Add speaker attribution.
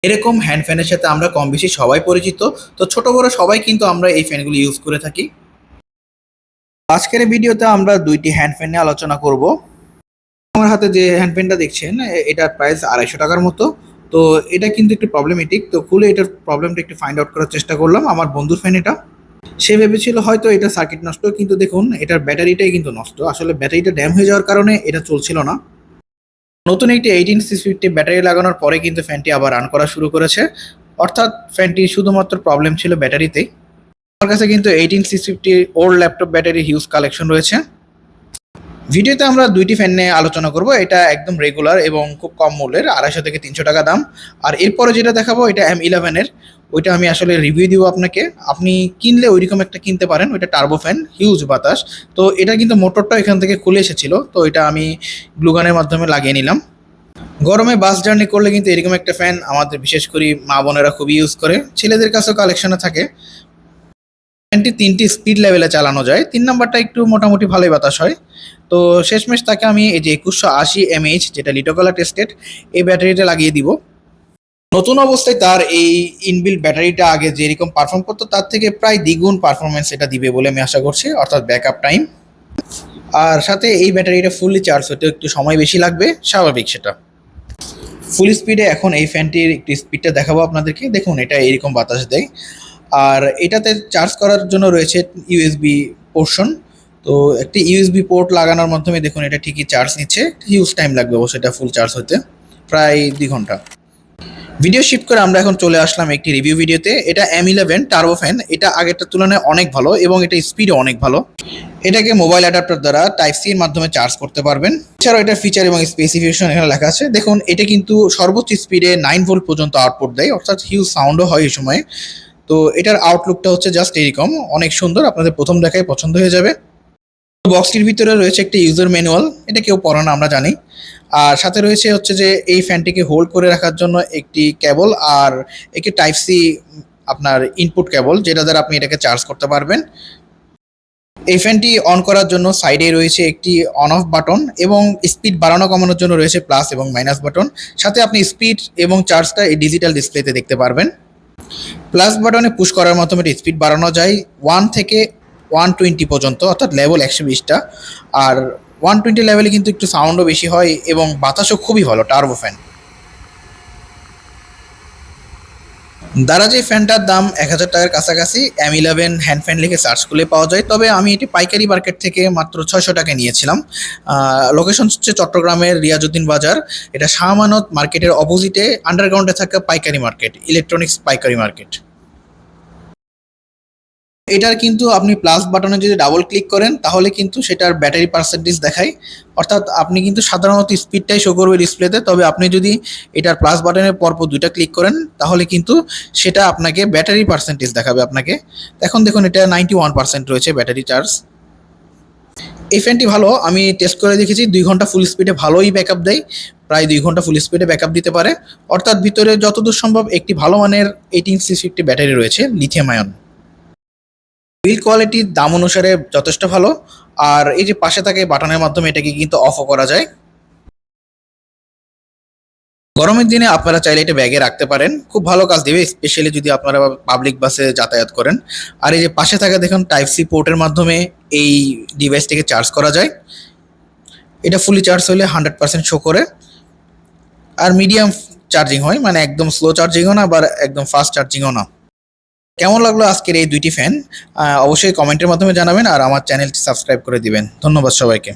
Speaker 1: এরকম হ্যান্ড ফ্যানের সাথে আমরা কম বেশি সবাই পরিচিত। তো ছোট বড় সবাই কিন্তু আমরা এই ফ্যানগুলো ইউজ করে থাকি। আজকের এই ভিডিওতে আমরা দুইটি হ্যান্ড ফ্যান নিয়ে আলোচনা করব। আমার হাতে যে হ্যান্ড ফ্যানটা দেখছেন এটার প্রাইস 250 টাকার মতো। তো এটা কিন্তু একটু প্রবলেমেটিক, তো খুলে এটার প্রবলেমটা একটু ফাইন্ড আউট করার চেষ্টা করলাম। আমার বন্ধুর ফ্যান এটা, সে ভেবেছিল হয়তো এটা সার্কিট নষ্ট, কিন্তু দেখুন এটার ব্যাটারিটাই কিন্তু নষ্ট। আসলে ব্যাটারিটা ড্যাম হয়ে যাওয়ার কারণে এটা চলছিল না। নতুন একটি 18 650 ব্যাটারি লাগানোর পরে কিন্তু ফ্যানটি আবার রান করা শুরু করেছে, অর্থাৎ ফ্যানটি শুধুমাত্র প্রবলেম ছিল ব্যাটারিতেই। আমার কাছে কিন্তু 18 650 old laptop battery huge collection রয়েছে। ভিডিওতে আমরা দুইটি ফ্যান নিয়ে আলোচনা করব। এটা একদম রেগুলার এবং খুব কম মূল্যের, 250 থেকে 300 টাকা দাম। আর এরপরে যেটা দেখাবো এটা M11 এর, ওইটা আমি আসলে রিভিউ দিব আপনাকে। আপনি কিনলে ওইরকম একটা কিনতে পারেন, ওইটা টার্বো ফ্যান, হিউজ বাতাস। তো এটা কিন্তু মোটরটা এখান থেকে খুলে এসেছিল, তো এটা আমি গ্লুগানের মাধ্যমে লাগিয়ে নিলাম। গরমে বাস জার্নি করলে কিন্তু এরকম একটা ফ্যান আমাদের বিশেষ করে মা বোনেরা খুবই ইউজ করে, ছেলেদের কাছেও কালেকশনে থাকে। ফ্যানটি 3টি স্পিড লেভেলে চালানো যায়, 3 নাম্বারটা একটু মোটামুটি ভালোই বাতাস হয়। তো শেষমেশ তাকে আমি এই যে 2180 mAh, যেটা লিটোকলা টেস্টেড, এই ব্যাটারিটা লাগিয়ে দিব। নতুন অবস্থায় তার এই ইনবিল্ট ব্যাটারিটা আগে যেরকম পারফর্ম করতো তার থেকে প্রায় দ্বিগুণ পারফরমেন্স এটা দিবে বলে আমি আশা করছি, অর্থাৎ ব্যাকআপ টাইম। আর সাথে এই ব্যাটারিটা ফুললি চার্জ হতে একটু সময় বেশি লাগবে, স্বাভাবিক সেটা। ফুল স্পিডে এখন এই ফ্যানটির একটু স্পিডটা দেখাবো আপনাদেরকে। দেখুন এটা এরকম বাতাস দেয়। আর এটাতে চার্জ করার জন্য রয়েছে ইউএসবি পোর্শন। তো একটি ইউএসবি পোর্ট লাগানোর মাধ্যমে দেখুন এটা ঠিকই চার্জ নিচ্ছে। হিউজ টাইম লাগবে অবশ্যই এটা ফুল চার্জ হতে, প্রায় 2 ঘন্টা। ভিডিও শিফট করে আমরা এখন চলে আসলাম একটি রিভিউ ভিডিওতে। এটা M11 টার্বো ফ্যান, এটা আগেরটার তুলনায় অনেক ভালো এবং এটা স্পিডও অনেক ভালো। এটাকে মোবাইল অ্যাডাপ্টার দ্বারা টাইপ সি এর মাধ্যমে চার্জ করতে পারবেন। এছাড়াও এটার ফিচার এবং স্পেসিফিকেশন এখানে লেখা আছে। দেখুন এটা কিন্তু সর্বোচ্চ স্পিডে 9 ভোল্ট পর্যন্ত আউটপুট দেয়, অর্থাৎ হিউজ সাউন্ডও হয় এই সময়। তো এটার আউটলুকটা হচ্ছে জাস্ট এরকম, অনেক সুন্দর, আপনাদের প্রথম দেখায় পছন্দ হয়ে যাবে। বক্সটির ভিতরে রয়েছে একটা ইউজার ম্যানুয়াল, এটা কেউ পড়ে না আমরা জানি। আর সাথে রয়েছে হচ্ছে যে এই ফ্যানটিকে হোল্ড করে রাখার জন্য একটি কেবল আর একটি টাইপ সি আপনার ইনপুট কেবল, যেটা দ্বারা আপনি এটাকে চার্জ করতে পারবেন। এই ফ্যানটি অন করার জন্য সাইডে রয়েছে একটি অন অফ বাটন এবং স্পিড বাড়ানো কমানোর জন্য রয়েছে প্লাস এবং মাইনাস বাটন। সাথে আপনি স্পিড এবং চার্জটা এই ডিজিটাল ডিসপ্লেতে দেখতে পারবেন। প্লাস বাটনে পুশ করার মাধ্যমে স্পিড বাড়ানো যায় 1 থেকে 120 পর্যন্ত, অর্থাৎ লেভেল 120টা। আর 120 লেভেলে কিন্তু একটু সাউন্ডও বেশি হয় এবং বাতাসও খুবই ভালো, টার্বো ফ্যান। দারাজ এই ফ্যানটার দাম 1000 টাকার কাছাকাছি। M11 হ্যান্ড ফ্যান লিখে সার্চ করলে পাওয়া যায়, তবে আমি এটি পাইকারি মার্কেট থেকে মাত্র 600 টাকায় নিয়েছিলাম। লোকেশন হচ্ছে চট্টগ্রামের রিয়াজউদ্দিন বাজার। এটা শাহ আমানত মার্কেটের অপোজিটে আন্ডারগ্রাউন্ডে থাকা পাইকারি মার্কেট, ইলেকট্রনিক্স পাইকারি মার্কেট। এটার কিন্তু আপনি প্লাস বাটনে যদি ডাবল ক্লিক করেন তাহলে কিন্তু সেটার ব্যাটারি পার্সেন্টেজ দেখায়, অর্থাৎ আপনি কিন্তু সাধারণত স্পিডটাই শো করবে ডিসপ্লেতে, তবে আপনি যদি এটার প্লাস বাটনের পরপর 2টা ক্লিক করেন তাহলে কিন্তু সেটা আপনাকে ব্যাটারি পার্সেন্টেজ দেখাবে আপনাকে। এখন দেখুন এটা 91% রয়েছে ব্যাটারি চার্জ। এই ফ্যানটি ভালো, আমি টেস্ট করে দেখেছি, 2 ঘন্টা ফুল স্পিডে ভালোই ব্যাকআপ দেয়, প্রায় 2 ঘন্টা ফুল স্পিডে ব্যাকআপ দিতে পারে। অর্থাৎ ভিতরে যতদূর সম্ভব একটি ভালো মানের 18650 ব্যাটারি রয়েছে, লিথিয়াম আয়ন। বিল কোয়ালিটি দাম অনুসারে যথেষ্ট ভালো। আর এই যে পাশে থাকে বাটনের মাধ্যমে এটাকে কিন্তু অফও করা যায়। গরমের দিনে আপনারা চাইলে এটা ব্যাগে রাখতে পারেন, খুব ভালো কাজ দিবে, স্পেশালি যদি আপনারা পাবলিক বাসে যাতায়াত করেন। আর এই যে পাশে থাকা দেখুন টাইপ সি পোর্টের মাধ্যমে এই ডিভাইসটিকে চার্জ করা যায়। এটা ফুলি চার্জ হলে 100% শো করে। আর মিডিয়াম চার্জিং হয়, মানে একদম স্লো চার্জিংও না আবার একদম ফাস্ট চার্জিংও না। কেমন লাগলো আজকের এই দুইটি ফ্যান অবশ্যই কমেন্টের মাধ্যমে জানাবেন, আর আমার চ্যানেলটি সাবস্ক্রাইব করে দিবেন। ধন্যবাদ সবাইকে।